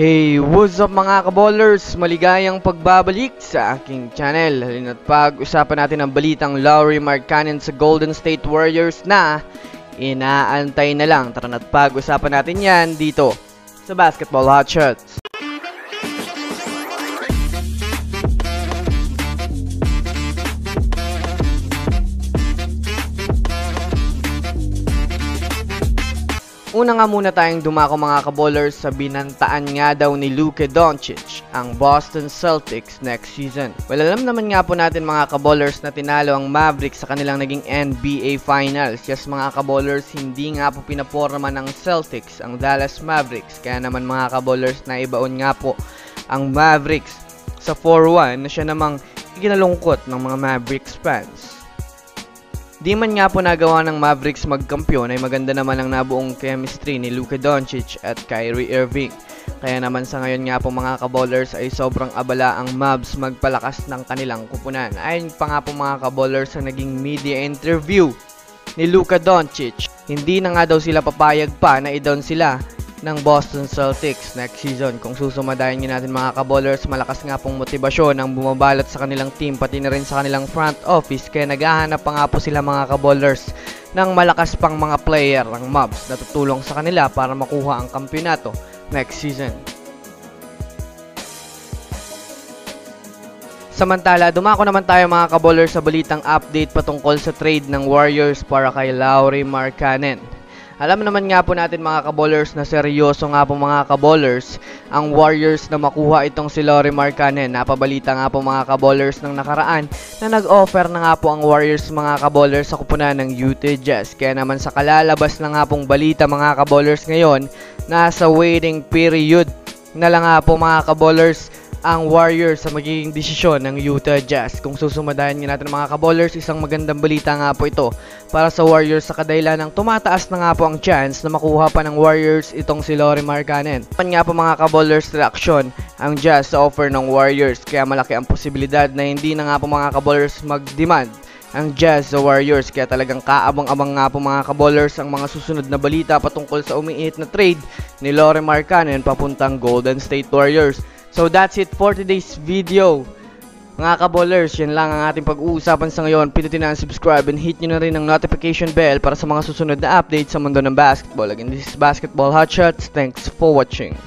Hey, what's up mga kaballers? Maligayang pagbabalik sa aking channel. Halina't pag-usapan natin ang balitang Lauri Markkanen sa Golden State Warriors na inaantay na lang. Tara na't pag-usapan natin yan dito sa Basketball Hotshots. Una nga muna tayong dumako mga kaballers sa binantaan nga daw ni Luka Doncic ang Boston Celtics next season. Well, alam naman nga po natin mga kaballers na tinalo ang Mavericks sa kanilang naging NBA Finals. Yes mga kaballers, hindi nga po pinaporma ng Celtics ang Dallas Mavericks. Kaya naman mga kaballers na ibaon nga po ang Mavericks sa 4-1 na siya namang ikinalungkot ng mga Mavericks fans. Di man nga po nagawa ng Mavericks magkampiyon ay maganda naman ang nabuong chemistry ni Luka Doncic at Kyrie Irving. Kaya naman sa ngayon nga po mga kaballers ay sobrang abala ang Mavs magpalakas ng kanilang kupunan. Ayon pa nga po mga kaballers sa naging media interview ni Luka Doncic, hindi na nga daw sila papayag pa na i-down sila ng Boston Celtics next season. Kung susumadayan nyo natin mga kaballers, malakas nga pong motibasyon ang bumabalot sa kanilang team pati na rin sa kanilang front office, kaya naghahanap pa nga po sila mga kaballers ng malakas pang mga player ng Mavs na tutulong sa kanila para makuha ang kampiyonato next season. Samantala, dumako naman tayo mga kaballers sa balitang update patungkol sa trade ng Warriors para kay Lauri Markkanen. Alam naman nga po natin mga kaballers na seryoso nga po mga kaballers ang Warriors na makuha itong si Lauri Markkanen. Napabalita nga po mga kaballers ng nakaraan na nag-offer na nga po ang Warriors mga kaballers sa kupunan ng Utah Jazz. Kaya naman sa kalalabas na nga pong balita mga kaballers ngayon, nasa waiting period na lang nga po mga kaballers ang Warriors sa magiging desisyon ng Utah Jazz. Kung susumadayan nga natin mga kaballers, isang magandang balita nga po ito para sa Warriors sa kadahilan ng tumataas na nga po ang chance na makuha pa ng Warriors itong si Lauri Markkanen. Pan nga po mga kaballers reaksyon ang Jazz sa offer ng Warriors, kaya malaki ang posibilidad na hindi na nga po mga kaballers mag-demand ang Jazz sa Warriors. Kaya talagang kaabang-abang nga po mga kaballers ang mga susunod na balita patungkol sa umiinit na trade ni Lauri Markkanen papuntang Golden State Warriors. So that's it for today's video. Mga kaballers, yan lang ang ating pag-uusapan sa ngayon. Pindutin na ang subscribe and hit nyo na rin ang notification bell para sa mga susunod na updates sa mundo ng basketball. Again, this is Basketball Hotshots. Thanks for watching.